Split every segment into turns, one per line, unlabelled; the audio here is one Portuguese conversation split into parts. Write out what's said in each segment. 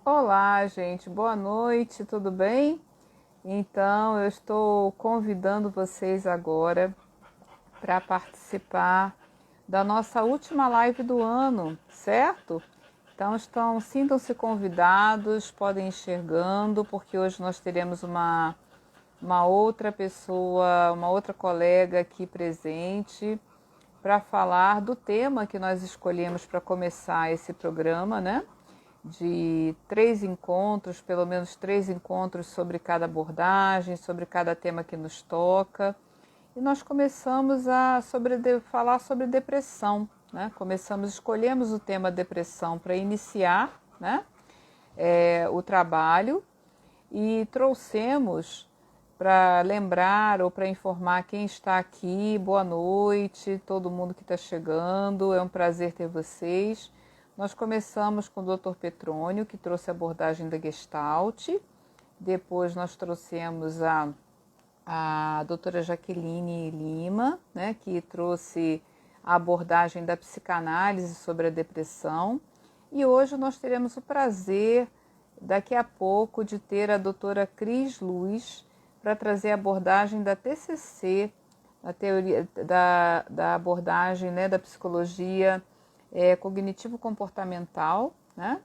Olá, gente, boa noite, tudo bem? Então, eu estou convidando vocês agora para participar da nossa última live do ano, certo? Então, sintam-se convidados, podem ir enxergando, porque hoje nós teremos uma outra pessoa, uma outra colega aqui presente para falar do tema que nós escolhemos para começar esse programa, né? De 3 encontros, pelo menos 3 encontros sobre cada abordagem, sobre cada tema que nos toca. E nós começamos falar sobre depressão, né? Escolhemos o tema depressão para iniciar, né? O trabalho e trouxemos para lembrar ou para informar quem está aqui. Boa noite, todo mundo que está chegando, é um prazer ter vocês. Nós começamos com o Dr. Petrônio, que trouxe a abordagem da Gestalt. Depois nós trouxemos a doutora Jaqueline Lima, né, que trouxe a abordagem da psicanálise sobre a depressão. E hoje nós teremos o prazer, daqui a pouco, de ter a doutora Cris Luz para trazer a abordagem da TCC, a teoria da abordagem, né, da psicologia cognitivo-comportamental, né?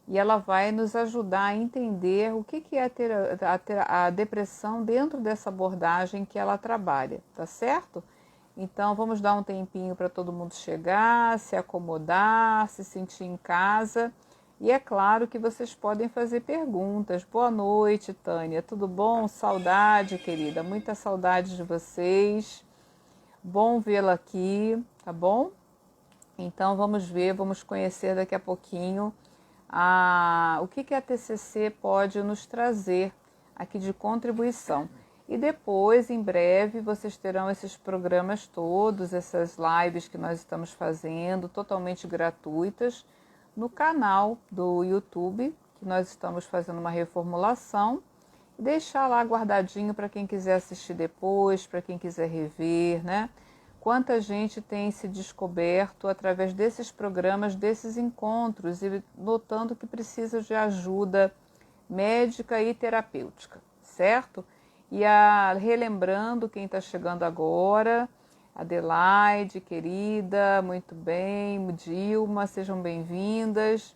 E ela vai nos ajudar a entender o que é a depressão dentro dessa abordagem que ela trabalha, tá certo? Então vamos dar um tempinho para todo mundo chegar, se acomodar, se sentir em casa. E é claro que vocês podem fazer perguntas. Boa noite, Tânia. Tudo bom? Saudade, querida. Muita saudade de vocês. Bom vê-la aqui, tá bom? Então vamos conhecer daqui a pouquinho o que a TCC pode nos trazer aqui de contribuição. E depois, em breve, vocês terão esses programas todos, essas lives que nós estamos fazendo, totalmente gratuitas, no canal do YouTube, que nós estamos fazendo uma reformulação, e deixar lá guardadinho para quem quiser assistir depois, para quem quiser rever, né? Quanta gente tem se descoberto através desses programas, desses encontros, e notando que precisa de ajuda médica e terapêutica, certo? E relembrando quem está chegando agora, Adelaide, querida, muito bem, Dilma, sejam bem-vindas.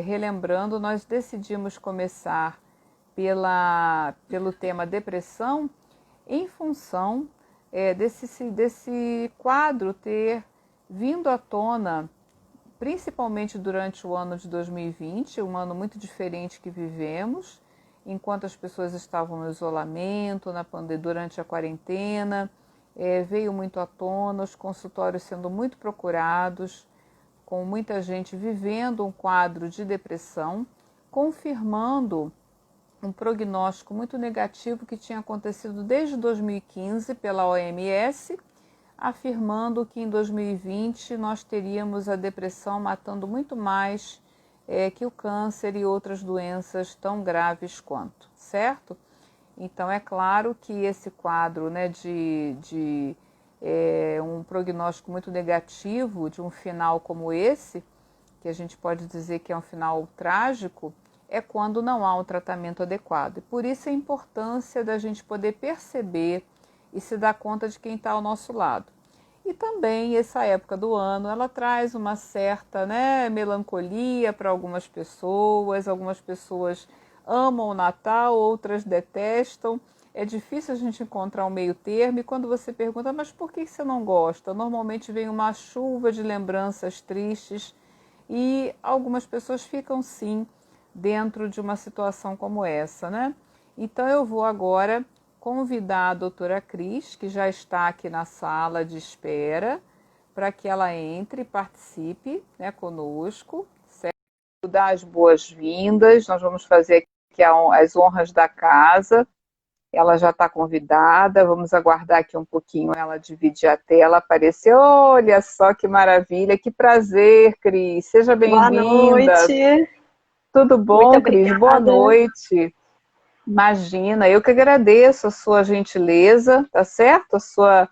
Relembrando, nós decidimos começar pelo tema depressão em função desse quadro ter vindo à tona, principalmente durante o ano de 2020, um ano muito diferente que vivemos, enquanto as pessoas estavam no isolamento, durante a quarentena, veio muito à tona, os consultórios sendo muito procurados, com muita gente vivendo um quadro de depressão, confirmando um prognóstico muito negativo que tinha acontecido desde 2015 pela OMS, afirmando que em 2020 nós teríamos a depressão matando muito mais que o câncer e outras doenças tão graves quanto, certo? Então é claro que esse quadro, né, de um prognóstico muito negativo de um final como esse, que a gente pode dizer que é um final trágico, é quando não há um tratamento adequado. E por isso a importância da gente poder perceber e se dar conta de quem está ao nosso lado. E também essa época do ano, ela traz uma certa, né, melancolia para algumas pessoas amam o Natal, outras detestam. É difícil a gente encontrar um meio termo, e quando você pergunta, mas por que você não gosta? Normalmente vem uma chuva de lembranças tristes e algumas pessoas ficam sim dentro de uma situação como essa, né? Então eu vou agora convidar a doutora Cris, que já está aqui na sala de espera, para que ela entre e participe, né, conosco, certo? Dar as boas-vindas, nós vamos fazer aqui as honras da casa. Ela já está convidada, vamos aguardar aqui um pouquinho ela dividir a tela, aparecer. Olha só que maravilha, que prazer, Cris, seja
Boa
bem-vinda.
noite,
Tudo
muito
bom, Cris? Boa
obrigada.
noite. Imagina, eu que agradeço a sua gentileza, tá certo? A sua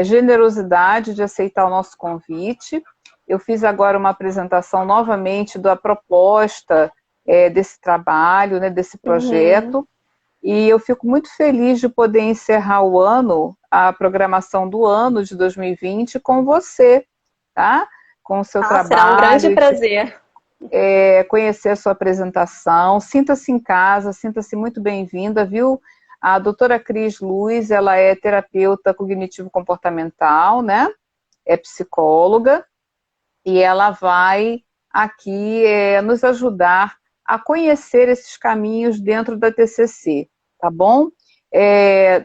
generosidade de aceitar o nosso convite. Eu fiz agora uma apresentação novamente da proposta desse trabalho, né, desse
Uhum.
projeto. E eu fico muito feliz de poder encerrar o ano, a programação do ano de 2020 com você, tá? Com o seu
Ah, será um grande
trabalho,
prazer.
conhecer a sua apresentação. Sinta-se em casa, sinta-se muito bem-vinda, viu? A doutora Cris Luz, ela é terapeuta cognitivo-comportamental, né? É psicóloga, e ela vai aqui nos ajudar a conhecer esses caminhos dentro da TCC, tá bom?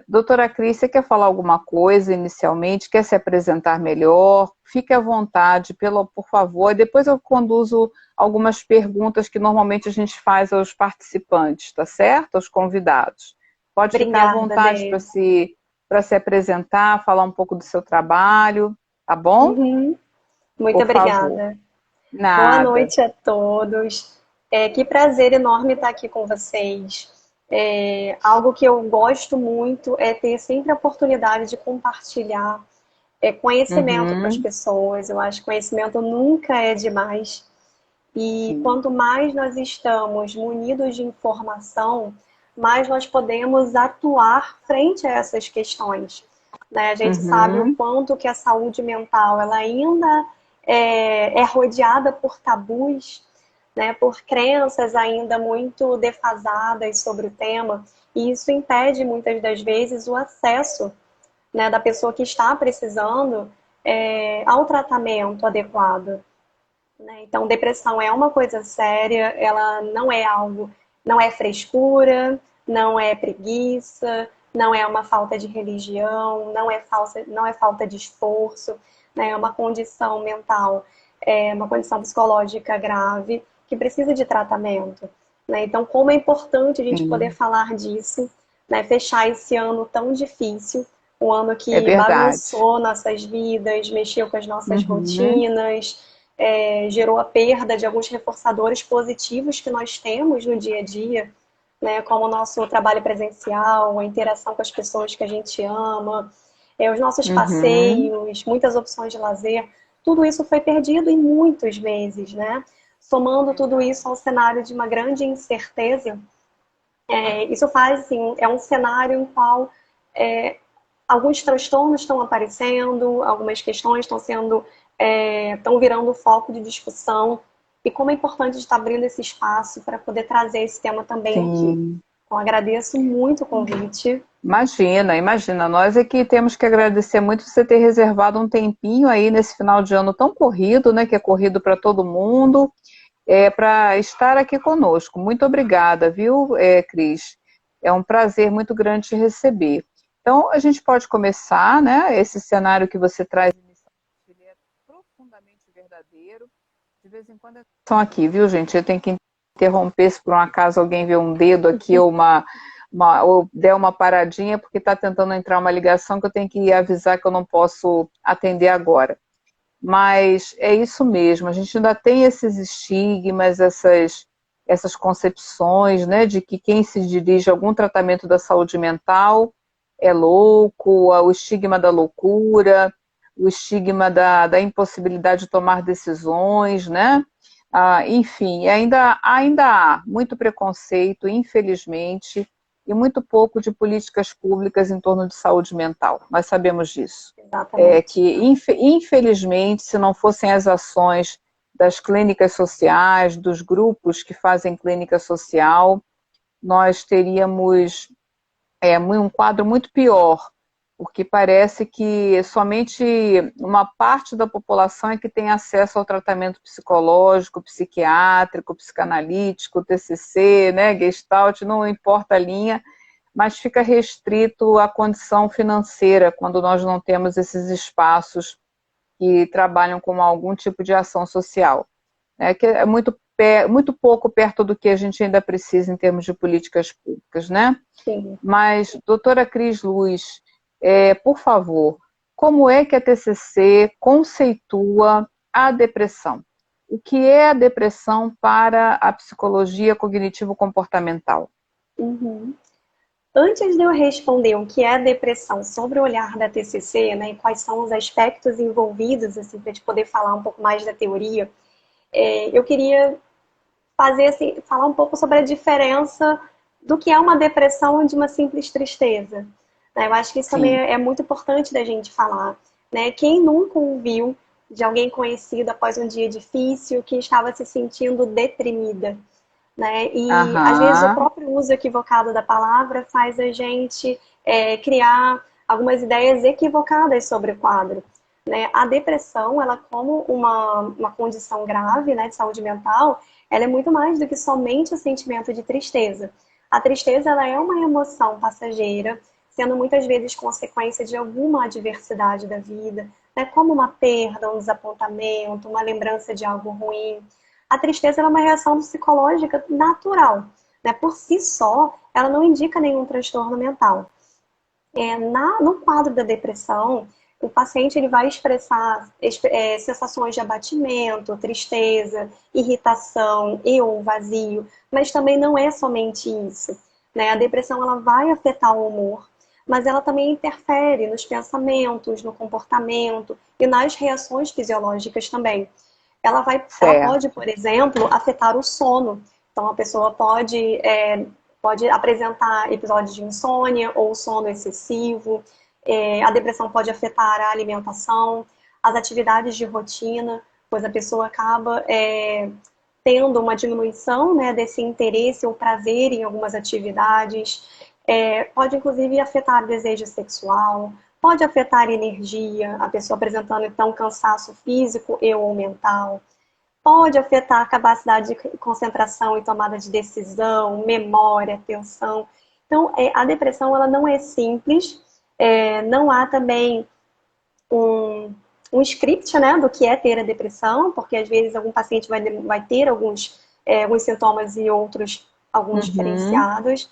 Doutora Cris, você quer falar alguma coisa inicialmente? Quer se apresentar melhor? Fique à vontade, por favor. Depois eu conduzo algumas perguntas que normalmente a gente faz aos participantes, tá certo? Aos convidados. Pode ficar à
Obrigada,
vontade
Dê.
para se apresentar, falar um pouco do seu trabalho, tá bom?
Uhum. Muito
Por favor.
obrigada. Boa
Nada.
noite a todos. Que prazer enorme estar aqui com vocês. Algo que eu gosto muito é ter sempre a oportunidade de compartilhar conhecimento com as
Uhum,
pessoas. Eu acho que conhecimento nunca é demais. E
sim.
quanto mais nós estamos munidos de informação, mais nós podemos atuar frente a essas questões. Né? A gente sabe o
Uhum,
quanto que a saúde mental ela ainda é rodeada por tabus, né? Por crenças ainda muito defasadas sobre o tema, e isso impede muitas das vezes o acesso, né, da pessoa que está precisando ao tratamento adequado. Né? Então, depressão é uma coisa séria, ela não é algo, não é frescura, não é preguiça, não é uma falta de religião, não é falta de esforço, né? É uma condição mental, é uma condição psicológica grave que precisa de tratamento. Né? Então, como é importante a gente poder
sim.
falar disso, né? Fechar esse ano tão difícil, um ano
É
que
verdade.
bagunçou nossas vidas, mexeu com as nossas
Uhum,
rotinas, gerou a perda de alguns reforçadores positivos que nós temos no dia a dia, né, como o nosso trabalho presencial, a interação com as pessoas que a gente ama, os nossos
uhum,
passeios, muitas opções de lazer, tudo isso foi perdido em muitos meses, né? Somando tudo isso ao cenário de uma grande incerteza, isso faz, assim, é um cenário em qual alguns transtornos estão aparecendo, algumas questões estão virando foco de discussão, e como é importante estar abrindo esse espaço para poder trazer esse tema também aqui.
sim.
Então, agradeço muito o convite.
Imagina, imagina. Nós é que temos que agradecer muito você ter reservado um tempinho aí nesse final de ano tão corrido, né? Que é corrido para todo mundo, para estar aqui conosco. Muito obrigada, viu, Cris? É um prazer muito grande te receber. Então, a gente pode começar, né? Esse cenário que você traz inicialmente, ele é profundamente verdadeiro. De vez em quando estão aqui, viu, gente? Eu tenho que interromper se por um acaso alguém vê um dedo aqui ou der uma paradinha, porque está tentando entrar uma ligação que eu tenho que avisar que eu não posso atender agora. Mas é isso mesmo, a gente ainda tem esses estigmas, essas concepções, né, de que quem se dirige a algum tratamento da saúde mental é louco, o estigma da loucura, o estigma da impossibilidade de tomar decisões, né? Enfim, ainda há muito preconceito, infelizmente, e muito pouco de políticas públicas em torno de saúde mental. Nós sabemos disso.
Exatamente.
Que, infelizmente, se não fossem as ações das clínicas sociais, dos grupos que fazem clínica social, nós teríamos um quadro muito pior, porque parece que somente uma parte da população é que tem acesso ao tratamento psicológico, psiquiátrico, psicanalítico, TCC, né, Gestalt, não importa a linha, mas fica restrito à condição financeira quando nós não temos esses espaços que trabalham com algum tipo de ação social, né, que é muito pouco perto do que a gente ainda precisa em termos de políticas públicas, né?
Sim.
Mas, doutora Cris Luz, por favor, como é que a TCC conceitua a depressão? O que é a depressão para a psicologia cognitivo-comportamental?
Uhum. Antes de eu responder o que é a depressão sobre o olhar da TCC, né, e quais são os aspectos envolvidos, assim, para a gente poder falar um pouco mais da teoria, eu queria fazer assim, falar um pouco sobre a diferença do que é uma depressão de uma simples tristeza. Né? Eu acho que isso também
Sim.
é muito importante da gente falar. Né? Quem nunca ouviu de alguém conhecido após um dia difícil que estava se sentindo deprimida? Né? E às vezes o
Aham.
próprio uso equivocado da palavra faz a gente criar algumas ideias equivocadas sobre o quadro. Né? A depressão, ela como uma condição grave, né, de saúde mental, ela é muito mais do que somente o sentimento de tristeza. A tristeza, ela é uma emoção passageira, sendo muitas vezes consequência de alguma adversidade da vida, né, como uma perda, um desapontamento, uma lembrança de algo ruim. A tristeza é uma reação psicológica natural. Né? Por si só, ela não indica nenhum transtorno mental. No quadro da depressão, o paciente ele vai expressar sensações de abatimento, tristeza, irritação e ou vazio, mas também não é somente isso. Né? A depressão ela vai afetar o humor, mas ela também interfere nos pensamentos, no comportamento e nas reações fisiológicas também. Ela pode,
Certo.
por exemplo, afetar o sono. Então, a pessoa pode apresentar episódios de insônia ou sono excessivo. A depressão pode afetar a alimentação, as atividades de rotina, pois a pessoa acaba tendo uma diminuição, né, desse interesse ou prazer em algumas atividades. Pode, inclusive, afetar desejo sexual, pode afetar energia, a pessoa apresentando, então, cansaço físico e ou mental. Pode afetar a capacidade de concentração e tomada de decisão, memória, atenção. Então, a depressão ela não é simples, não há também um script, né, do que é ter a depressão, porque às vezes algum paciente vai ter alguns sintomas e outros, alguns
Uhum.
diferenciados.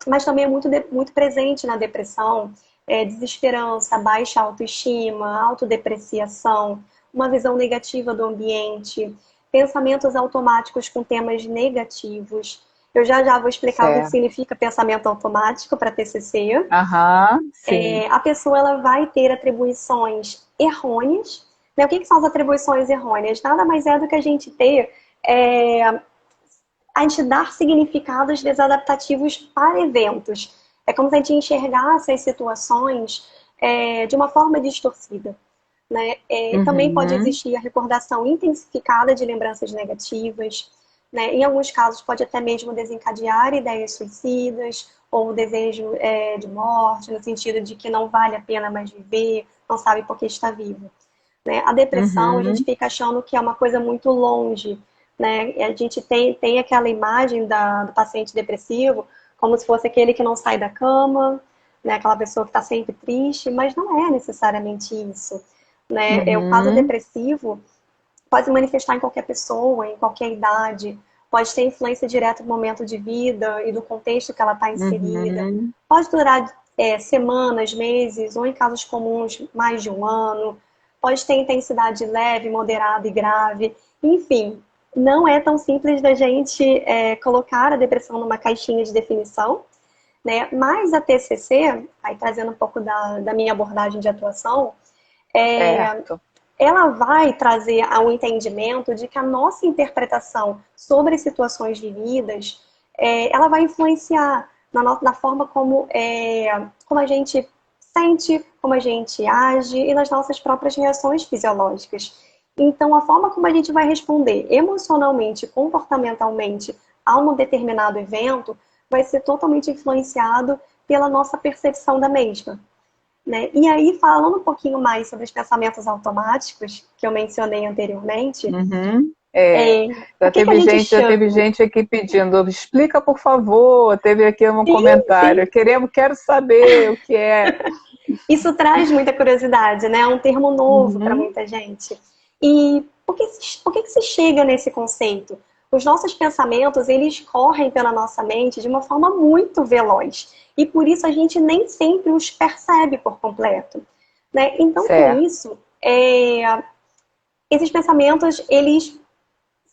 Mas também é muito presente na depressão, desesperança, baixa autoestima, autodepreciação, uma visão negativa do ambiente, pensamentos automáticos com temas negativos. Eu já vou explicar o que
Certo.
significa pensamento automático para TCC.
Aham. Sim.
A pessoa ela vai ter atribuições errôneas. Né? O que são as atribuições errôneas? Nada mais é do que a gente ter a gente dar significados desadaptativos para eventos. É como se a gente enxergasse as situações de uma forma distorcida. Né? Também pode
Uhum.
existir a recordação intensificada de lembranças negativas. Né? Em alguns casos, pode até mesmo desencadear ideias suicidas ou desejo de morte, no sentido de que não vale a pena mais viver, não sabe por que está vivo. Né? A depressão, a gente
Uhum.
fica achando que é uma coisa muito longe. Né? E a gente tem aquela imagem do paciente depressivo como se fosse aquele que não sai da cama, né? Aquela pessoa que está sempre triste, mas não é necessariamente isso. Né? O quadro
Uhum.
depressivo pode se manifestar em qualquer pessoa, em qualquer idade, pode ter influência direta no momento de vida e do contexto que ela está inserida,
Uhum.
pode durar semanas, meses, ou em casos comuns, mais de um ano, pode ter intensidade leve, moderada e grave, enfim, não é tão simples da gente colocar a depressão numa caixinha de definição, né? Mas a TCC, aí trazendo um pouco da minha abordagem de atuação,
Certo.
ela vai trazer ao entendimento de que a nossa interpretação sobre as situações vividas, ela vai influenciar na forma como a gente sente, como a gente age e nas nossas próprias reações fisiológicas. Então, a forma como a gente vai responder emocionalmente, comportamentalmente a um determinado evento vai ser totalmente influenciado pela nossa percepção da mesma. Né? E aí, falando um pouquinho mais sobre os pensamentos automáticos, que eu mencionei anteriormente,
Uhum.
o que a gente
Já teve
chama?
gente aqui pedindo, explica por favor. Teve aqui um
Sim, sim.
comentário. Quero saber o que é.
Isso traz muita curiosidade, né? É um termo novo para
Uhum.
muita gente. E por que se chega nesse conceito? Os nossos pensamentos, eles correm pela nossa mente de uma forma muito veloz. E por isso a gente nem sempre os percebe por completo. Né? Então, com
Certo.
isso, esses pensamentos, eles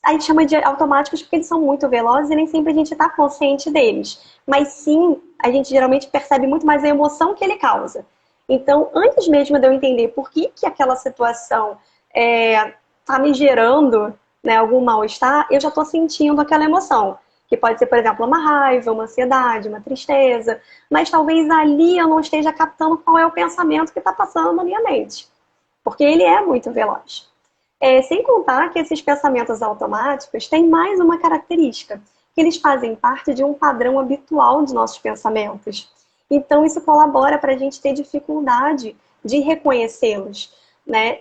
a gente chama de automáticos porque eles são muito velozes e nem sempre a gente está consciente deles. Mas sim, a gente geralmente percebe muito mais a emoção que ele causa. Então, antes mesmo de eu entender por que aquela situação está me gerando né, algum mal-estar, eu já estou sentindo aquela emoção. Que pode ser, por exemplo, uma raiva, uma ansiedade, uma tristeza. Mas talvez ali eu não esteja captando qual é o pensamento que está passando na minha mente. Porque ele é muito veloz. Sem contar que esses pensamentos automáticos têm mais uma característica, que eles fazem parte de um padrão habitual dos nossos pensamentos. Então, isso colabora para a gente ter dificuldade de reconhecê-los, né?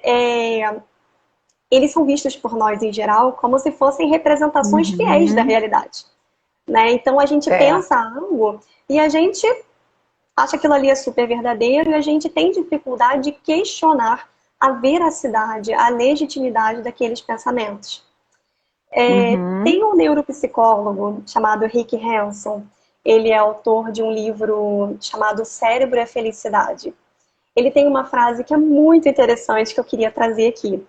Eles são vistos por nós, em geral, como se fossem representações fiéis da
Uhum.
realidade, né? Então, a gente
É,
pensa algo e a gente acha que aquilo ali é super verdadeiro e a gente tem dificuldade de questionar a veracidade, a legitimidade daqueles pensamentos.
uhum.
Tem um neuropsicólogo chamado Rick Hanson, ele é autor de um livro chamado Cérebro é Felicidade. Ele tem uma frase que é muito interessante que eu queria trazer aqui.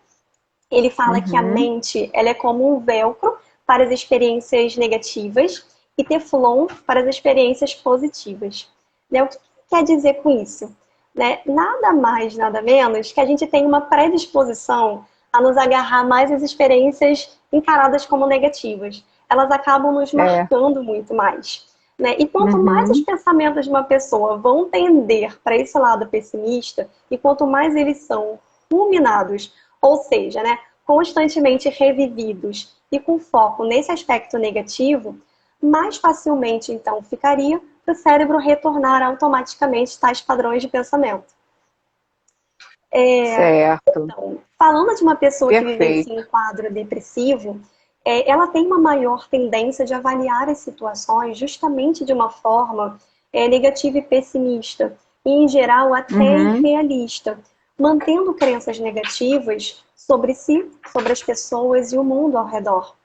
Ele fala que a
Uhum.
mente ela é como um velcro para as experiências negativas e teflon para as experiências positivas. Né? O que quer dizer com isso? Né? Nada mais, nada menos que a gente tem uma predisposição a nos agarrar mais às experiências encaradas como negativas. Elas acabam nos
É.
marcando muito mais. Né? E quanto mais os
Uhum.
pensamentos de uma pessoa vão tender para esse lado pessimista, e quanto mais eles são ruminados, ou seja, né, constantemente revividos e com foco nesse aspecto negativo, mais facilmente então ficaria para o cérebro retornar automaticamente tais padrões de pensamento.
Certo.
Então, falando de uma pessoa que vivencia um
Perfeito.
quadro depressivo, ela tem uma maior tendência de avaliar as situações justamente de uma forma negativa e pessimista, e em geral até
Uhum.
irrealista, mantendo crenças negativas sobre si, sobre as pessoas e o mundo ao redor.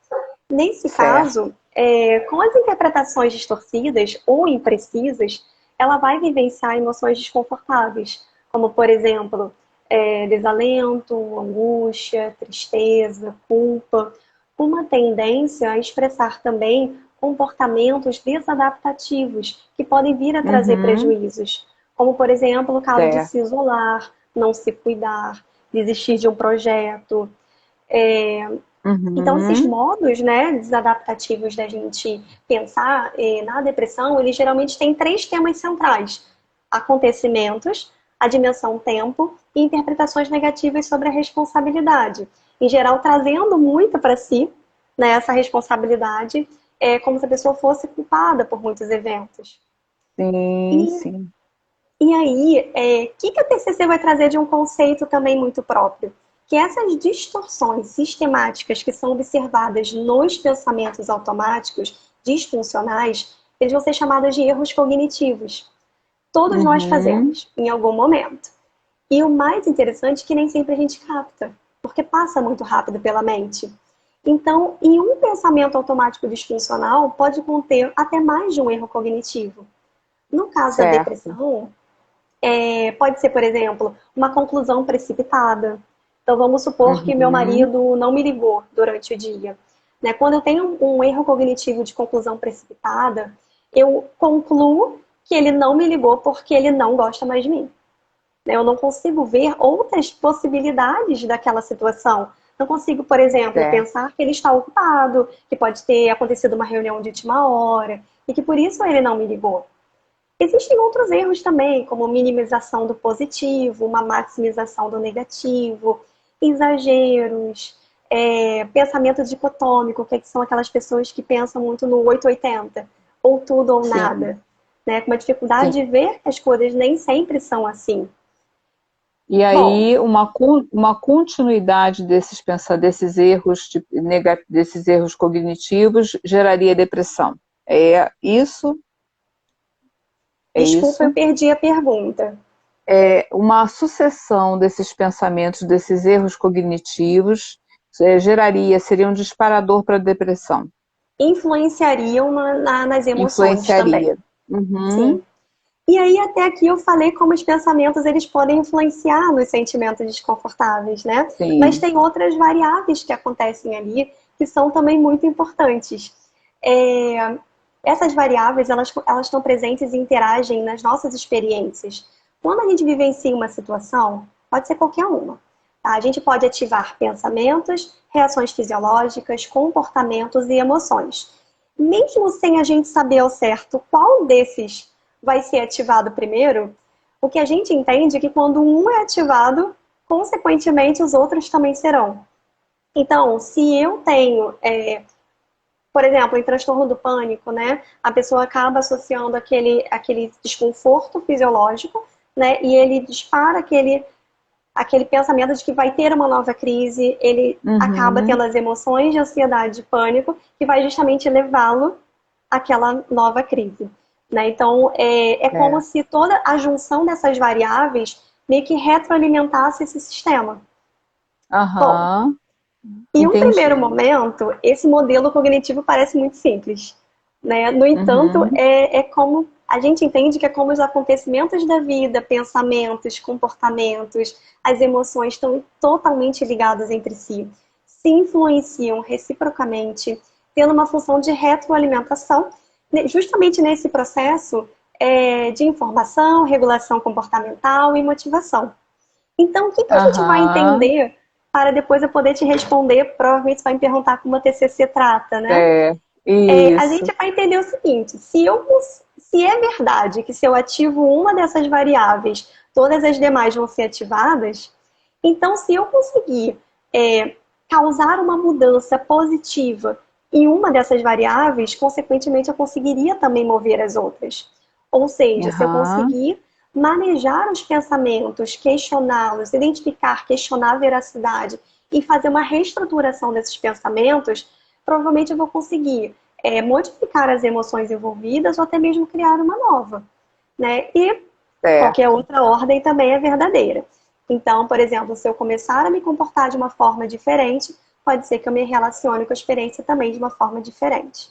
Nesse
Certo.
caso, com as interpretações distorcidas ou imprecisas, ela vai vivenciar emoções desconfortáveis, como, por exemplo, desalento, angústia, tristeza, culpa, uma tendência a expressar também comportamentos desadaptativos que podem vir a trazer
Uhum.
prejuízos, como, por exemplo, o caso de se
Certo.
isolar, não se cuidar, desistir de um projeto. É, então, esses
Uhum.
modos, né, desadaptativos da gente pensar na depressão, eles geralmente têm três temas centrais: acontecimentos, a dimensão tempo e interpretações negativas sobre a responsabilidade. Em geral, trazendo muito para si, né, essa responsabilidade, como se a pessoa fosse culpada por muitos eventos.
Sim,
E,
sim.
e aí, o que a TCC vai trazer de um conceito também muito próprio? Que essas distorções sistemáticas que são observadas nos pensamentos automáticos disfuncionais, eles vão ser chamadas de erros cognitivos. Todos nós
Uhum.
fazemos, em algum momento. E o mais interessante é que nem sempre a gente capta, porque passa muito rápido pela mente. Então, em um pensamento automático disfuncional, pode conter até mais de um erro cognitivo. No caso da
Certo.
depressão, pode ser, por exemplo, uma conclusão precipitada. Então, vamos supor que meu
Uhum.
marido não me ligou durante o dia. Né? Quando eu tenho um erro cognitivo de conclusão precipitada, eu concluo que ele não me ligou porque ele não gosta mais de mim. Né? Eu não consigo ver outras possibilidades daquela situação. Não consigo, por exemplo,
Certo.
pensar que ele está ocupado, que pode ter acontecido uma reunião de última hora e que por isso ele não me ligou. Existem outros erros também, como minimização do positivo, uma maximização do negativo, exageros, pensamento dicotômico, que são aquelas pessoas que pensam muito no 880, ou tudo ou
Sim,
nada, né? Com uma dificuldade
sim.
de ver que as coisas nem sempre são assim.
E
Bom,
aí, uma continuidade desses erros, desses erros cognitivos geraria depressão. É isso? É
desculpa, eu
isso?
perdi a pergunta.
Uma sucessão desses pensamentos, desses erros cognitivos, seria um disparador para a depressão.
Influenciariam nas emoções também.
Influenciaria. Uhum.
Sim. E aí até aqui eu falei como os pensamentos eles podem influenciar nos sentimentos desconfortáveis, né? Mas
Sim.
tem outras variáveis que acontecem ali que são também muito importantes. É, essas variáveis elas estão presentes e interagem nas nossas experiências. Quando a gente vivencia uma situação, pode ser qualquer uma, Tá? A gente pode ativar pensamentos, reações fisiológicas, comportamentos e emoções. Mesmo sem a gente saber ao certo qual desses vai ser ativado primeiro, o que a gente entende é que quando um é ativado, consequentemente os outros também serão. Então, se eu tenho, por exemplo, em transtorno do pânico, né, a pessoa acaba associando aquele desconforto fisiológico, né, e ele dispara aquele pensamento de que vai ter uma nova crise, ele acaba tendo
Uhum.
as emoções de ansiedade e pânico, que vai justamente levá-lo àquela nova crise. Né? Então, é como
É.
se toda a junção dessas variáveis meio que retroalimentasse esse sistema. Bom,
Aham.
em um primeiro
Entendi.
momento, esse modelo cognitivo parece muito simples. Né? No entanto,
Uhum.
é como a gente entende que é como os acontecimentos da vida, pensamentos, comportamentos, as emoções estão totalmente ligados entre si, se influenciam reciprocamente, tendo uma função de retroalimentação, justamente nesse processo de informação, regulação comportamental e motivação. Então, o que a gente vai
Aham.
entender para depois eu poder te responder? Provavelmente você vai me perguntar como a TCC trata, né?
É.
A gente
Isso.
vai entender o seguinte: se é verdade que se eu ativo uma dessas variáveis, todas as demais vão ser ativadas, então se eu conseguir causar uma mudança positiva em uma dessas variáveis, consequentemente eu conseguiria também mover as outras. Ou seja, se eu
Aham.
conseguir manejar os pensamentos, questioná-los, identificar, questionar a veracidade e fazer uma reestruturação desses pensamentos, provavelmente eu vou conseguir modificar as emoções envolvidas ou até mesmo criar uma nova. Né? E qualquer
Certo.
outra ordem também é verdadeira. Então, por exemplo, se eu começar a me comportar de uma forma diferente, pode ser que eu me relacione com a experiência também de uma forma diferente.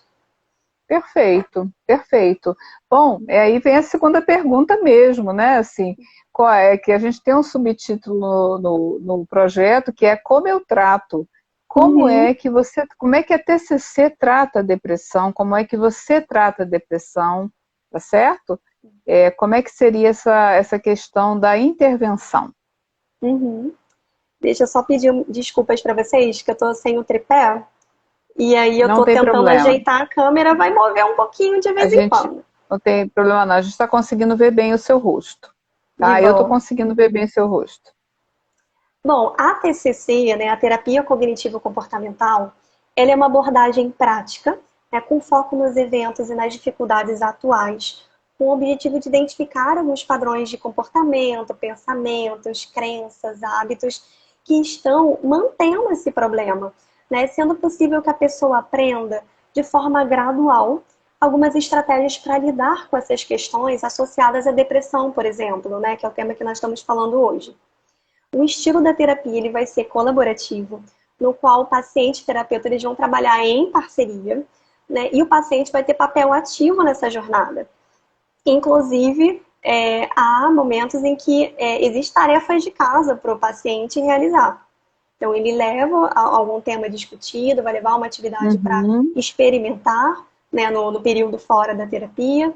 Perfeito, perfeito. Bom, aí vem a segunda pergunta mesmo, né? Assim, qual é que a gente tem um subtítulo no projeto que é como eu trato.
Uhum.
Como é que a TCC trata a depressão? Como é que você trata a depressão? Tá certo? Como é que seria essa questão da intervenção?
Uhum. Deixa eu só pedir desculpas para vocês, que eu tô sem o tripé, e aí eu
Não
tô
tem
tentando
problema.
ajeitar a câmera, vai mover um pouquinho de
A
vez em
gente
quando.
não tem problema não, a gente está conseguindo ver bem o seu rosto.
De
Tá? Eu estou
boa.
conseguindo ver bem o seu rosto.
Bom, a TCC, né, a terapia cognitivo-comportamental, ela é uma abordagem prática, né, com foco nos eventos e nas dificuldades atuais, com o objetivo de identificar alguns padrões de comportamento, pensamentos, crenças, hábitos que estão mantendo esse problema, né, sendo possível que a pessoa aprenda de forma gradual algumas estratégias para lidar com essas questões associadas à depressão, por exemplo, né, que é o tema que nós estamos falando hoje. O estilo da terapia ele vai ser colaborativo, no qual o paciente e o terapeuta eles vão trabalhar em parceria, né? E o paciente vai ter papel ativo nessa jornada. Inclusive, há momentos em que existem tarefas de casa para o paciente realizar. Então, ele leva algum tema discutido, vai levar uma atividade para
Uhum.
experimentar, né, no período fora da terapia,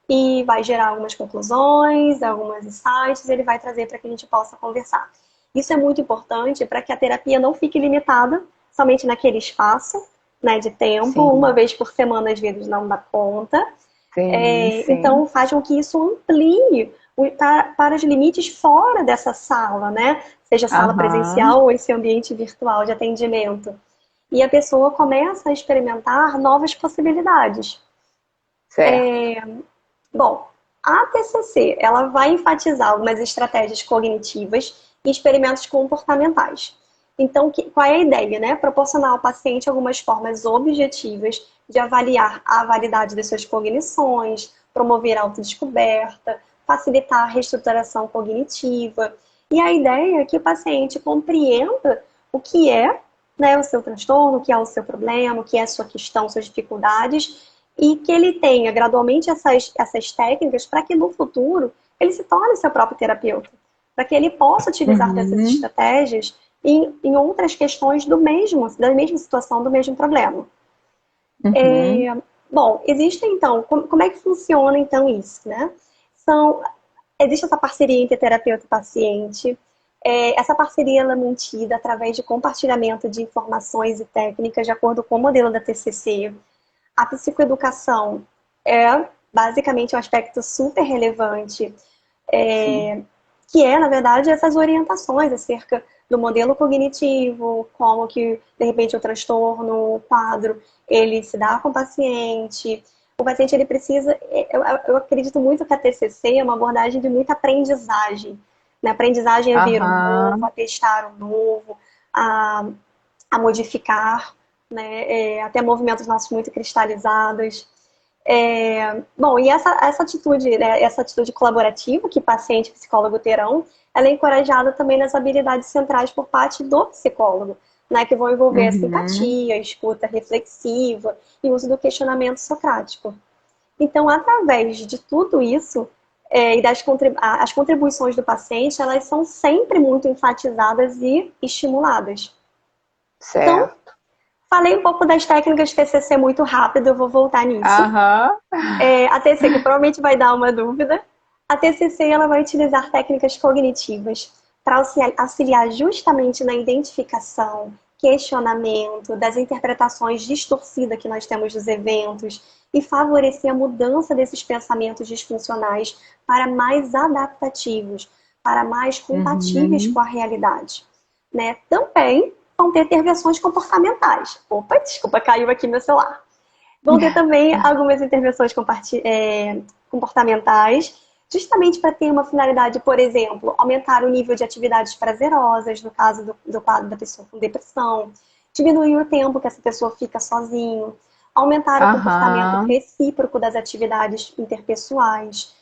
e vai gerar algumas conclusões, algumas insights, ele vai trazer para que a gente possa conversar. Isso é muito importante para que a terapia não fique limitada somente naquele espaço, né, de tempo, uma
Sim,
vez por semana às vezes não dá conta,
sim, sim.
então faz com que isso amplie para os limites fora dessa sala, né? Seja sala
Aham,
presencial ou esse ambiente virtual de atendimento. E a pessoa começa a experimentar novas possibilidades.
certo.
Bom, a TCC ela vai enfatizar algumas estratégias cognitivas e experimentos comportamentais. Então, qual é a ideia? Né? Proporcionar ao paciente algumas formas objetivas de avaliar a validade das suas cognições, promover a autodescoberta, facilitar a reestruturação cognitiva. E a ideia é que o paciente compreenda o que é, né, o seu transtorno, o que é o seu problema, o que é a sua questão, suas dificuldades, e que ele tenha gradualmente essas técnicas para que no futuro ele se torne seu próprio terapeuta, para que ele possa utilizar dessas
Uhum,
estratégias em outras questões da mesma situação, do mesmo problema.
uhum,
Bom, existe então, como é que funciona então isso, né? Existe essa parceria entre terapeuta e paciente, Essa parceria ela é mantida através de compartilhamento de informações e técnicas de acordo com o modelo da TCC. A psicoeducação é basicamente um aspecto super relevante, que é, na verdade, essas orientações acerca do modelo cognitivo, como que, de repente, o transtorno, o quadro, ele se dá com o paciente. O paciente, ele precisa... Eu acredito muito que a TCC é uma abordagem de muita aprendizagem. Né? Aprendizagem a ver o novo, a testar o novo, a modificar, né? Até movimentos nossos muito cristalizados. Bom, e essa atitude, né, essa atitude colaborativa que paciente e psicólogo terão, ela é encorajada também nas habilidades centrais por parte do psicólogo, né, que vão envolver a simpatia, a escuta reflexiva e o uso do questionamento socrático. Então, através de tudo isso, e as contribuições do paciente, elas são sempre muito enfatizadas e estimuladas.
Certo.
Então, falei um pouco das técnicas de TCC muito rápido, eu vou voltar nisso. A TCC, que provavelmente vai dar uma dúvida. A TCC ela vai utilizar técnicas cognitivas para auxiliar justamente na identificação, questionamento, das interpretações distorcidas que nós temos dos eventos e favorecer a mudança desses pensamentos disfuncionais para mais adaptativos, para mais compatíveis com a realidade. Né? Também vão ter intervenções comportamentais. Opa, desculpa, caiu aqui meu celular. Vão ter também algumas intervenções comportamentais, justamente para ter uma finalidade, por exemplo, aumentar o nível de atividades prazerosas, no caso do quadro da pessoa com depressão, diminuir o tempo que essa pessoa fica sozinho, aumentar o comportamento recíproco das atividades interpessoais,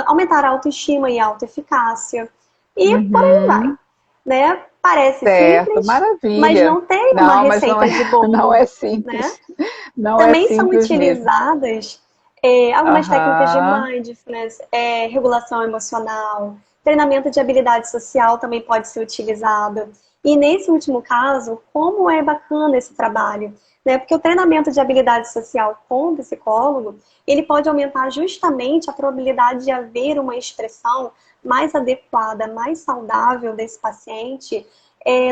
aumentar a autoestima e a autoeficácia, e por aí vai. Né? Parece simples,
maravilha.
mas não tem uma receita de bolo.
Não é simples.
Né?
Não
Também
é
são
simples
utilizadas algumas técnicas de mindfulness, regulação emocional, treinamento de habilidade social também pode ser utilizado. E nesse último caso, como é bacana esse trabalho, né? Porque o treinamento de habilidade social com o psicólogo, ele pode aumentar justamente a probabilidade de haver uma expressão mais adequada, mais saudável desse paciente,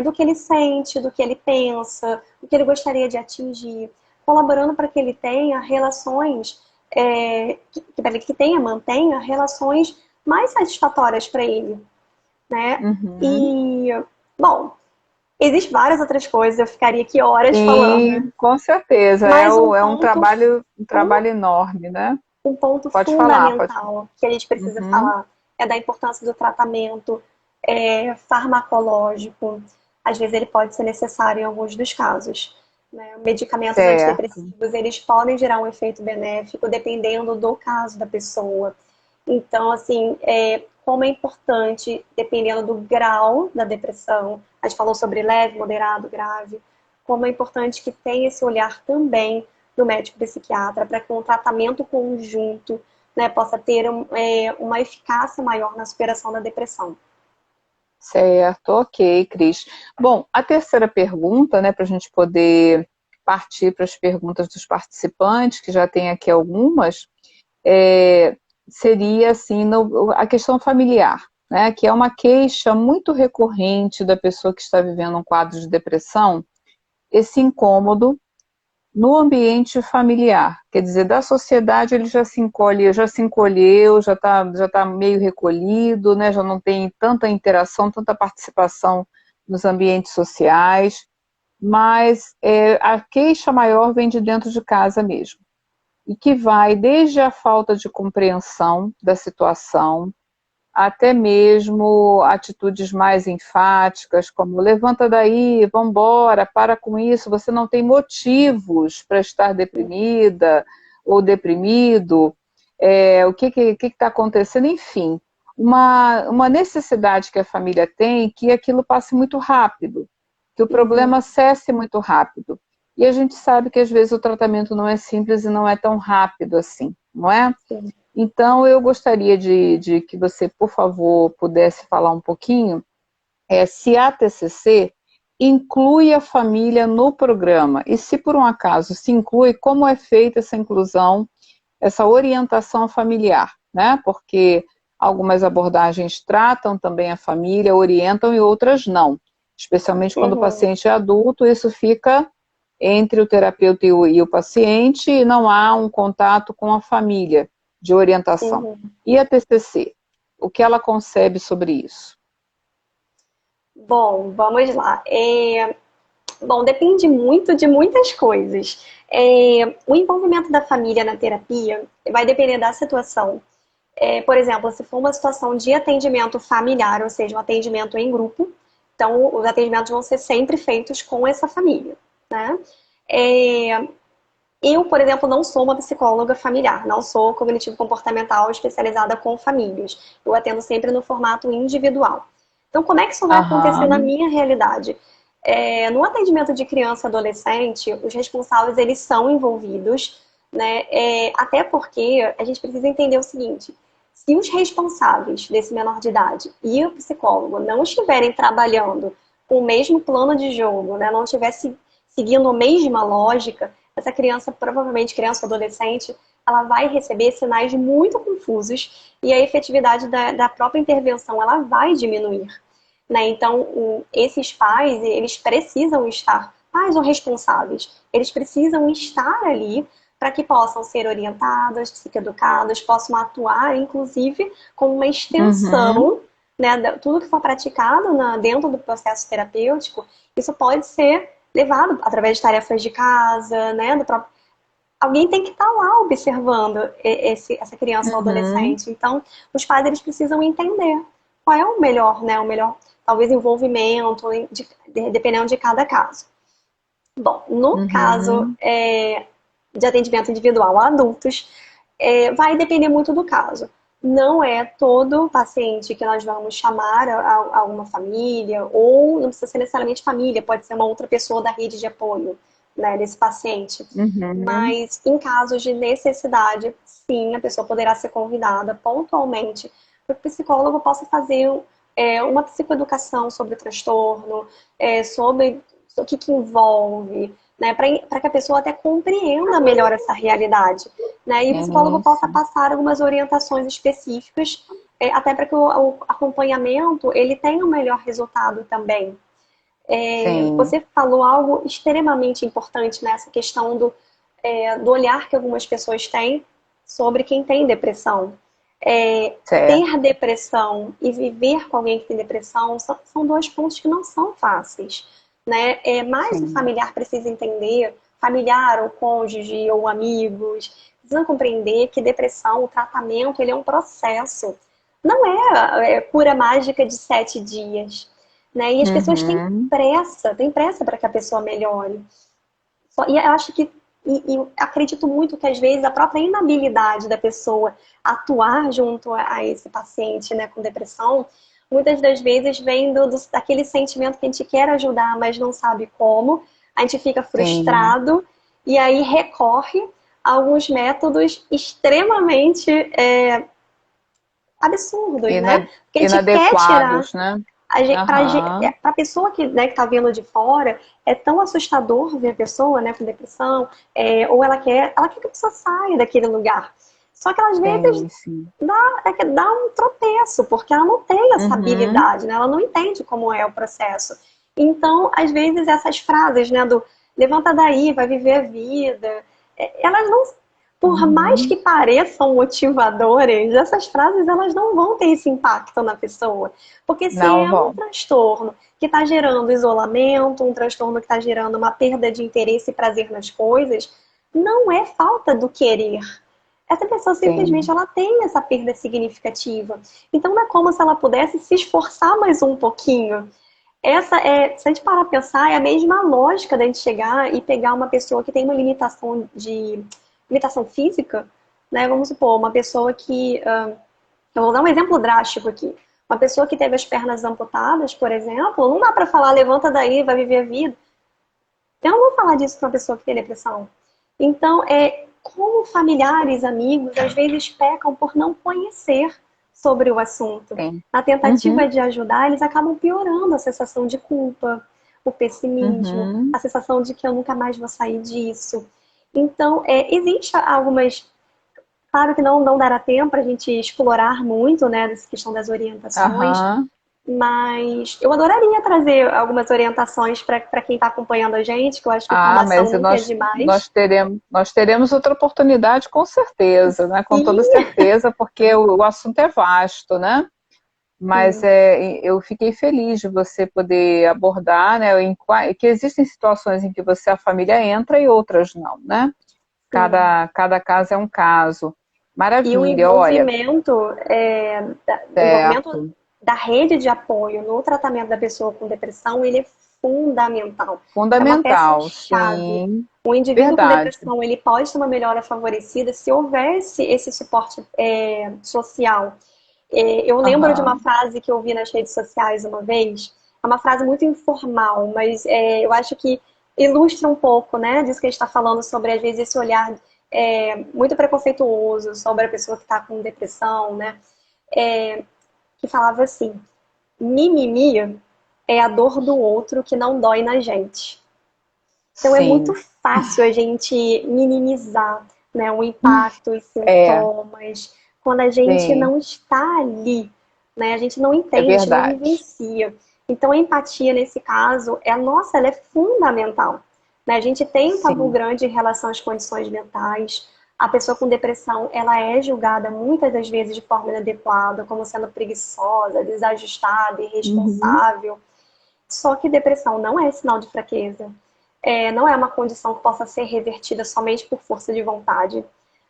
do que ele sente, do que ele pensa, do que ele gostaria de atingir, colaborando para que ele tenha relações, mantenha relações mais satisfatórias para ele. Né? E, bom, existem várias outras coisas, eu ficaria aqui horas falando.
Com certeza,
mas
é um trabalho enorme, né?
Um ponto fundamental que a gente precisa falar é da importância do tratamento farmacológico. Às vezes ele pode ser necessário em alguns dos casos. Né? Medicamentos antidepressivos, eles podem gerar um efeito benéfico dependendo do caso da pessoa. Então, assim, como é importante, dependendo do grau da depressão, a gente falou sobre leve, moderado, grave, como é importante que tenha esse olhar também do médico psiquiatra para que um tratamento conjunto, né, possa ter uma eficácia maior na superação da depressão.
Certo, ok, Cris. Bom, a terceira pergunta, né, para a gente poder partir para as perguntas dos participantes, que já tem aqui algumas, seria assim, a questão familiar, né, que é uma queixa muito recorrente da pessoa que está vivendo um quadro de depressão, esse incômodo no ambiente familiar, quer dizer, da sociedade ele já se encolheu, já tá meio recolhido, né, já não tem tanta interação, tanta participação nos ambientes sociais, mas a queixa maior vem de dentro de casa mesmo, e que vai desde a falta de compreensão da situação, até mesmo atitudes mais enfáticas, como levanta daí, vamos embora, para com isso, você não tem motivos para estar deprimida ou deprimido, o que está acontecendo, enfim, uma necessidade que a família tem que aquilo passe muito rápido, que o problema cesse muito rápido. E a gente sabe que às vezes o tratamento não é simples e não é tão rápido assim, não é?
Sim.
Então, eu gostaria de que você, por favor, pudesse falar um pouquinho se a TCC inclui a família no programa e se por um acaso se inclui, como é feita essa inclusão, essa orientação familiar, né? Porque Algumas abordagens tratam também a família, orientam e outras não. Especialmente quando o
Uhum,
paciente é adulto, isso fica entre o terapeuta e o paciente e não há um contato com a família de orientação.
uhum.
E a TCC? O que ela concebe sobre isso?
Bom, vamos lá. Bom, depende muito de muitas coisas. O envolvimento da família na terapia vai depender da situação. Por exemplo, se for uma situação de atendimento familiar, ou seja, um atendimento em grupo, então os atendimentos vão ser sempre feitos com essa família, né? É, eu, por exemplo, não sou uma psicóloga familiar, não sou cognitivo-comportamental especializada com famílias. Eu atendo sempre no formato individual. Então, como é que isso vai acontecer na
Aham,
minha realidade? No atendimento de criança e adolescente, os responsáveis, eles são envolvidos, né? Até porque a gente precisa entender o seguinte, se os responsáveis desse menor de idade e o psicólogo não estiverem trabalhando com o mesmo plano de jogo, né? Não estivesse seguindo a mesma lógica, essa criança, provavelmente criança ou adolescente, ela vai receber sinais muito confusos e a efetividade da própria intervenção ela vai diminuir. Né? Então, esses pais, eles precisam estar, pais ou responsáveis, eles precisam estar ali para que possam ser orientados, psicoeducados, possam atuar, inclusive, como uma
uhum,
extensão, né, tudo que for praticado dentro do processo terapêutico, isso pode ser levado através de tarefas de casa, né, do próprio... Alguém tem que estar lá observando essa criança ou
uhum,
adolescente. Então, os pais eles precisam entender qual é o melhor, né, o melhor, talvez, envolvimento, dependendo de cada caso. Bom, no caso
uhum.
de atendimento individual a adultos, vai depender muito do caso. Não é todo paciente que nós vamos chamar a uma família, ou não precisa ser necessariamente família, pode ser uma outra pessoa da rede de apoio, né, desse paciente.
Uhum.
Mas em casos de necessidade, sim, a pessoa poderá ser convidada pontualmente para que o psicólogo possa fazer uma psicoeducação sobre o transtorno, sobre o que envolve, né, para que a pessoa até compreenda melhor essa realidade, né, e o psicólogo possa
Isso.
passar algumas orientações específicas, até para que o acompanhamento ele tenha um melhor resultado também.
Sim,
Você falou algo extremamente importante nessa questão do olhar que algumas pessoas têm sobre quem tem depressão. Ter
certo.
depressão e viver com alguém que tem depressão são dois pontos que não são fáceis, né? Mais o
Sim,
familiar precisa entender, familiar ou cônjuge ou amigos, precisam compreender que depressão, o tratamento, ele é um processo. Não é cura mágica de 7 dias, né? E as pessoas
uhum,
têm pressa para que a pessoa melhore. E eu acho que, e acredito muito que às vezes a própria inabilidade da pessoa atuar junto a esse paciente, né, com depressão, muitas das vezes vem daquele sentimento que a gente quer ajudar, mas não sabe como, a gente fica
sim.
frustrado e aí recorre a alguns métodos extremamente absurdos, né? Porque a gente quer tirar
Inadequados, né?
para
Aham,
a pessoa que né, está vendo de fora, é tão assustador ver a pessoa né, com depressão, ou ela quer que a pessoa saia daquele lugar. Só que às vezes
sim, sim.
dá um tropeço, porque ela não tem essa
Uhum,
habilidade, né? Ela não entende como é o processo. Então, às vezes, essas frases, né, do levanta daí, vai viver a vida, elas não, por mais que
uhum.
pareçam motivadoras, essas frases elas não vão ter esse impacto na pessoa. Porque se
Não
é um
vão.
transtorno que está gerando isolamento, um transtorno que está gerando uma perda de interesse e prazer nas coisas, não é falta do querer. Essa pessoa simplesmente
Sim,
ela tem essa perda significativa. Então não é como se ela pudesse se esforçar mais um pouquinho. Se a gente parar a pensar, é a mesma lógica da gente chegar e pegar uma pessoa que tem uma limitação física, né? Vamos supor, uma pessoa que, eu vou dar um exemplo drástico aqui. Uma pessoa que teve as pernas amputadas, por exemplo, não dá para falar levanta daí, vai viver a vida. Eu não vou falar disso para uma pessoa que tem depressão. Então, como familiares, amigos, às vezes pecam por não conhecer sobre o assunto.
sim.
Na tentativa
Uhum,
de ajudar, eles acabam piorando a sensação de culpa, o pessimismo,
uhum.
a sensação de que eu nunca mais vou sair disso. Então, existe algumas Claro que não dará tempo para a gente explorar muito, né, dessa questão das orientações,
Aham.
mas eu adoraria trazer algumas orientações para quem está acompanhando a gente, que eu acho que
Ah,
informação
mas
nunca é demais.
nós teremos outra oportunidade, com certeza, né? Com toda
Sim,
certeza, porque o assunto é vasto, né? Mas
sim,
eu fiquei feliz de você poder abordar, né? Que existem situações em que a família entra e outras não, né?
sim.
Cada caso é um caso.
E
Maravilha, olha,
o envolvimento
certo,
da rede de apoio no tratamento da pessoa com depressão, ele é fundamental. É uma
fundamental,
peça-chave.
sim,
O indivíduo com
verdade.
depressão, ele pode ter uma melhora favorecida se houvesse esse suporte social. Eu lembro de uma
Aham,
frase que eu vi nas redes sociais uma vez, é uma frase muito informal, mas eu acho que ilustra um pouco, né, disso que a gente está falando sobre, às vezes, esse olhar muito preconceituoso sobre a pessoa que está com depressão, né, que falava assim, mimimi é a dor do outro que não dói na gente. Então é muito
sim,
fácil a gente minimizar, né, o impacto, os
é,
sintomas, quando a gente
sim,
não está ali, né, a gente não
é
entende, a gente não
verdade.
vivencia. Então a empatia nesse caso, nossa, ela é fundamental. Né? A gente tem um tabu
Sim.
grande em relação às condições mentais. A pessoa com depressão, ela é julgada muitas das vezes de forma inadequada, como sendo preguiçosa, desajustada,
Uhum.
irresponsável. Só que depressão não é sinal de fraqueza. Não é uma condição que possa ser revertida somente por força de vontade.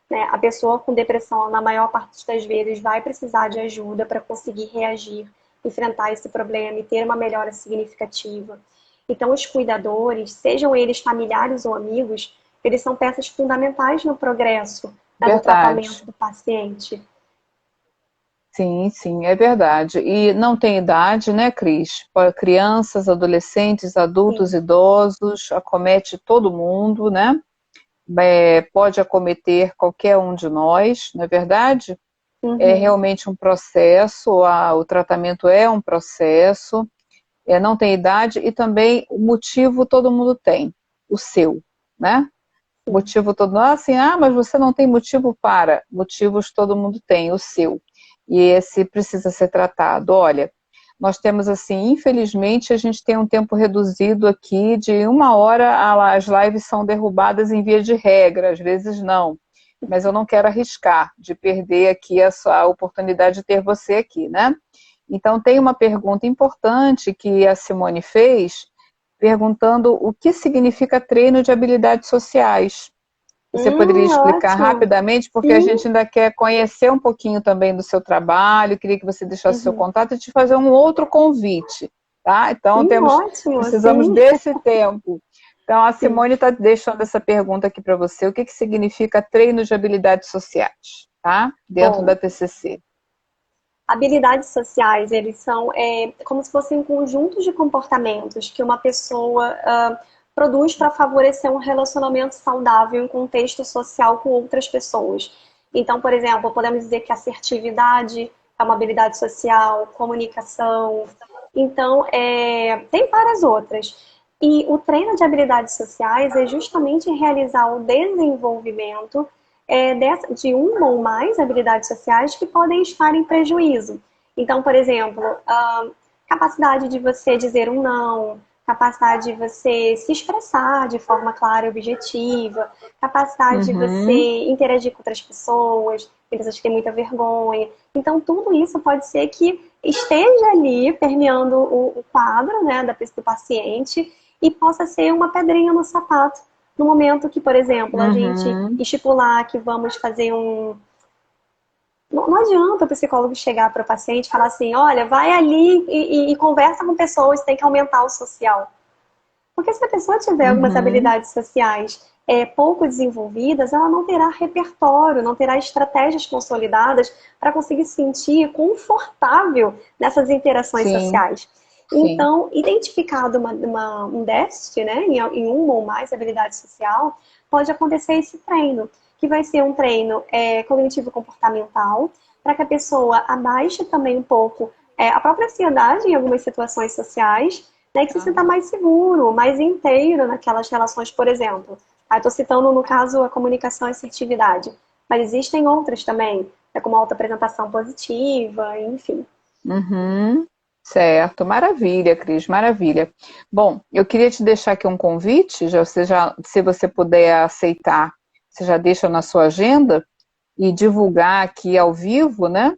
Né? A pessoa com depressão, na maior parte das vezes, vai precisar de ajuda para conseguir reagir, enfrentar esse problema e ter uma melhora significativa. Então, os cuidadores, sejam eles familiares ou amigos, eles são peças fundamentais no progresso, né, do
Verdade.
tratamento do paciente.
Sim, sim, é verdade. E não tem idade, né, Cris? Para crianças, adolescentes, adultos,
Sim.
idosos, acomete todo mundo, né? Pode acometer qualquer um de nós, não é verdade? É
Uhum.
realmente um processo, o tratamento é um processo, não tem idade e também o motivo todo mundo tem, o seu, né?
Sim.
Motivo todo, assim, mas você não tem motivo para. Motivos todo mundo tem, o seu. E esse precisa ser tratado. Olha, nós temos assim, infelizmente, a gente tem um tempo reduzido aqui de 1 hora, as lives são derrubadas em via de regra, às vezes não. Mas eu não quero arriscar de perder aqui a oportunidade de ter você aqui, né? Então, tem uma pergunta importante que a Simone fez, perguntando o que significa treino de habilidades sociais. Você poderia explicar
Ótimo.
rapidamente, porque a
Sim.
gente ainda quer conhecer um pouquinho também do seu trabalho, queria que você deixasse o seu
Uhum.
contato e te fazer um outro convite, tá? Então,
Sim, ótimo,
precisamos
sim.
desse tempo. Então, a
Sim.
Simone está deixando essa pergunta aqui para você, o que significa treino de habilidades sociais, tá? Dentro da
Bom,
TCC.
habilidades sociais, eles são como se fossem um conjunto de comportamentos que uma pessoa produz para favorecer um relacionamento saudável em contexto social com outras pessoas. Então, por exemplo, podemos dizer que assertividade é uma habilidade social, comunicação. Então, tem várias outras. E o treino de habilidades sociais é justamente realizar o desenvolvimento de uma ou mais habilidades sociais que podem estar em prejuízo. Então, por exemplo, capacidade de você dizer um não, capacidade de você se expressar de forma clara e objetiva, capacidade de
Uhum,
você interagir com outras pessoas, tem pessoas que têm muita vergonha. Então, tudo isso pode ser que esteja ali permeando o quadro, né, do paciente e possa ser uma pedrinha no sapato no momento que, por exemplo, a gente
uhum,
estipular que vamos fazer um. Não adianta o psicólogo chegar para o paciente e falar assim: olha, vai ali e conversa com pessoas, tem que aumentar o social. Porque se a pessoa tiver algumas
uhum.
habilidades sociais pouco desenvolvidas, ela não terá repertório, não terá estratégias consolidadas para conseguir se sentir confortável nessas interações
Sim,
sociais.
sim.
Então, identificado um déficit, né, em uma ou mais habilidade social, pode acontecer esse treino, que vai ser um treino cognitivo-comportamental, para que a pessoa abaixe também um pouco a própria ansiedade em algumas situações sociais, né, que se sinta
Aham.
mais seguro, mais inteiro naquelas relações, por exemplo. Estou citando, no caso, a comunicação e assertividade. mas existem outras também, como autoapresentação positiva, enfim.
Uhum. Certo, maravilha, Cris, maravilha. Bom, eu queria te deixar aqui um convite, se você puder aceitar, você já deixa na sua agenda e divulgar aqui ao vivo, né?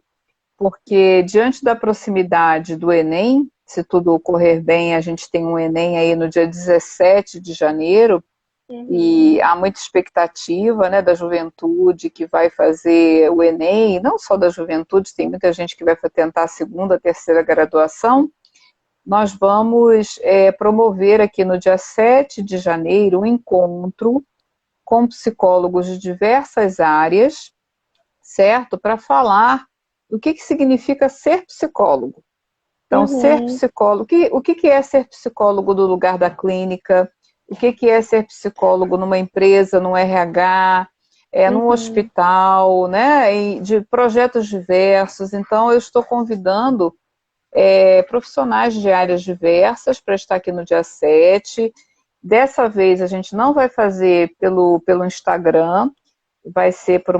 Porque diante da proximidade do Enem, se tudo ocorrer bem, a gente tem um Enem aí no dia 17 de janeiro, e há muita expectativa, né, da juventude que vai fazer o Enem, e não só da juventude, tem muita gente que vai tentar a segunda, a terceira graduação. Nós vamos promover aqui no dia 7 de janeiro um encontro com psicólogos de diversas áreas, certo? Para falar do que significa ser psicólogo. Então, ser
Uhum,
psicólogo, o que é ser psicólogo do lugar da clínica? O que é ser psicólogo numa empresa, num RH, num
uhum,
hospital, né? E de projetos diversos. Então, eu estou convidando profissionais de áreas diversas para estar aqui no dia 7. Dessa vez, a gente não vai fazer pelo Instagram, vai ser por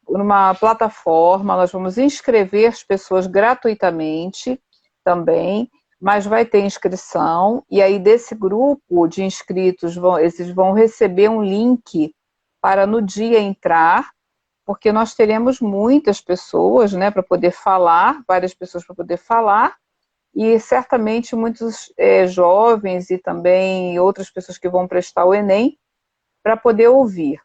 uma plataforma, nós vamos inscrever as pessoas gratuitamente também, mas vai ter inscrição, e aí desse grupo de inscritos, esses vão receber um link para no dia entrar, porque nós teremos muitas pessoas, né, para poder falar, várias pessoas para poder falar, e certamente muitos jovens e também outras pessoas que vão prestar o Enem para poder ouvir.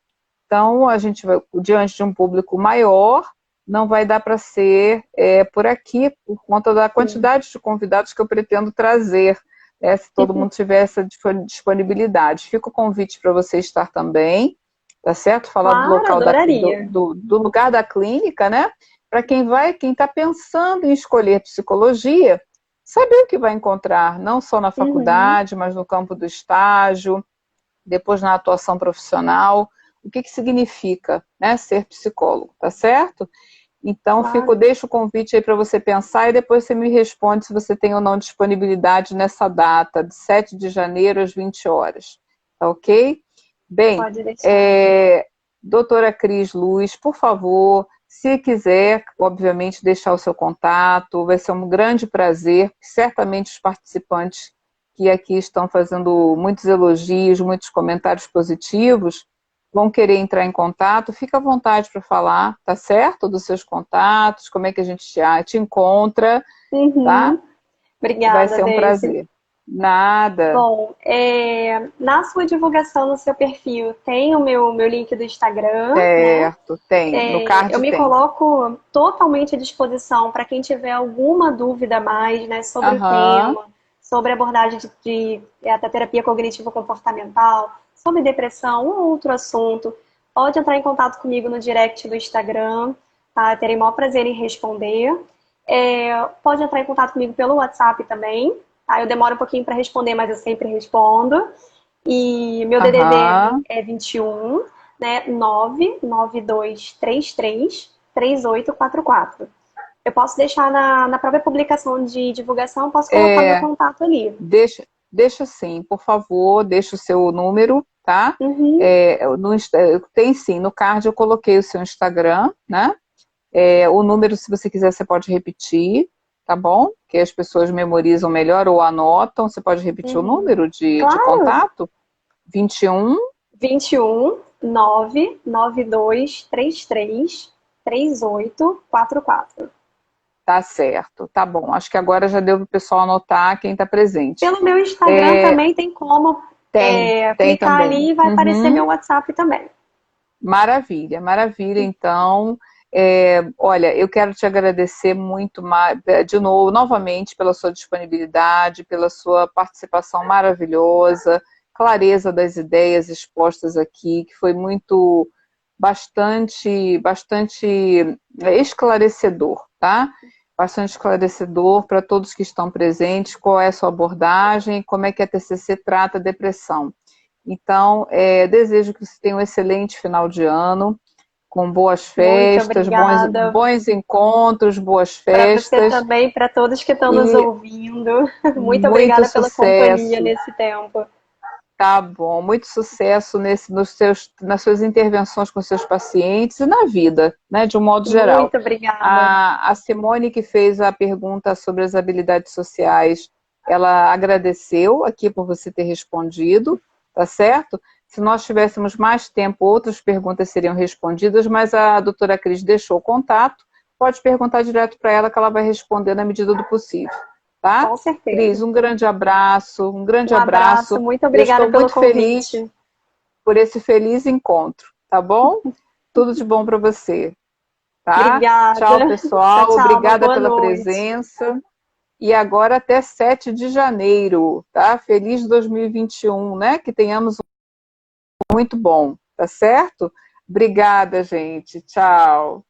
Então, a gente vai, diante de um público maior, não vai dar para ser por aqui, por conta da
sim.
quantidade de convidados que eu pretendo trazer, né, se todo mundo tiver essa disponibilidade. Fica o convite para você estar também, tá certo? Falar do
Claro,
local
adoraria.
do lugar da clínica, né? Para quem está pensando em escolher psicologia, saber o que vai encontrar, não só na
Uhum,
faculdade, mas no campo do estágio, depois na atuação profissional, o que significa, né, ser psicólogo, tá certo? Então,
claro.
deixo o convite aí para você pensar e depois você me responde se você tem ou não disponibilidade nessa data, de 7 de janeiro às 20 horas, tá ok? Bem,
Pode deixar.
doutora Cris Luz, por favor, se quiser, obviamente, deixar o seu contato, vai ser um grande prazer, certamente os participantes que aqui estão fazendo muitos elogios, muitos comentários positivos, vão querer entrar em contato, fica à vontade para falar, tá certo? Dos seus contatos, como é que a gente te encontra, tá?
Uhum.
Vai
Obrigada,
ser um
Deise.
prazer. Nada.
Bom, na sua divulgação no seu perfil tem o meu link do Instagram, né?
Certo, tem. No
Eu
card
me
tem.
coloco totalmente à disposição para quem tiver alguma dúvida a mais, né, sobre o
Aham.
tema, sobre a abordagem da terapia cognitivo-comportamental, sobre depressão ou outro assunto. Pode entrar em contato comigo no direct do Instagram, tá? Terei o maior prazer em responder. Pode entrar em contato comigo pelo WhatsApp também, tá? Eu demoro um pouquinho para responder, mas eu sempre respondo. E meu DDD
Aham.
é 21, né? 99233 3844. Eu posso deixar na própria publicação de divulgação, posso colocar meu
É,
contato ali.
deixa sim, por favor, deixa o seu número, tá?
Uhum,
Tem sim, no card eu coloquei o seu Instagram, né? O número, se você quiser, você pode repetir, tá bom? Que as pessoas memorizam melhor ou anotam. Você pode repetir o
uhum.
número de
Claro,
contato? 21,
21 99233 3844.
tá certo, tá bom. Acho que agora já deu para o pessoal anotar quem está presente.
Pelo meu Instagram
É,
também tem como
tem
clicar
também.
ali e vai aparecer
Uhum.
meu WhatsApp também.
Maravilha, maravilha. Então, olha, eu quero te agradecer muito mais, de novo, novamente, pela sua disponibilidade, pela sua participação maravilhosa, clareza das ideias expostas aqui, que foi bastante esclarecedor, tá? Bastante esclarecedor para todos que estão presentes, qual é a sua abordagem, como é que a TCC trata a depressão. Então, desejo que você tenha um excelente final de ano, com boas
Muito
festas,
obrigada.
bons encontros, boas
Para você
festas
também, para todos que estão nos
e
ouvindo. Muito
muito
obrigada pela companhia
sucesso.
nesse tempo.
Tá bom, muito sucesso nas suas intervenções com seus pacientes e na vida, né, de um modo geral.
Muito obrigada.
A Simone, que fez a pergunta sobre as habilidades sociais, ela agradeceu aqui por você ter respondido, tá certo? Se nós tivéssemos mais tempo, outras perguntas seriam respondidas, mas a doutora Cris deixou o contato, pode perguntar direto para ela que ela vai responder na medida do possível, tá?
Com certeza.
Cris, um grande abraço, um grande
Um abraço,
abraço.
muito
Eu
obrigada
estou
pelo
muito feliz
convite.
por esse feliz encontro, tá bom? Tudo de bom para você, tá? Tchau,
Obrigada. Tchau,
pessoal.
tchau. Uma
Obrigada
boa
pela
noite.
presença. E agora até 7 de janeiro, tá? Feliz 2021, né? Que tenhamos um muito bom, tá certo? Obrigada, gente. Tchau.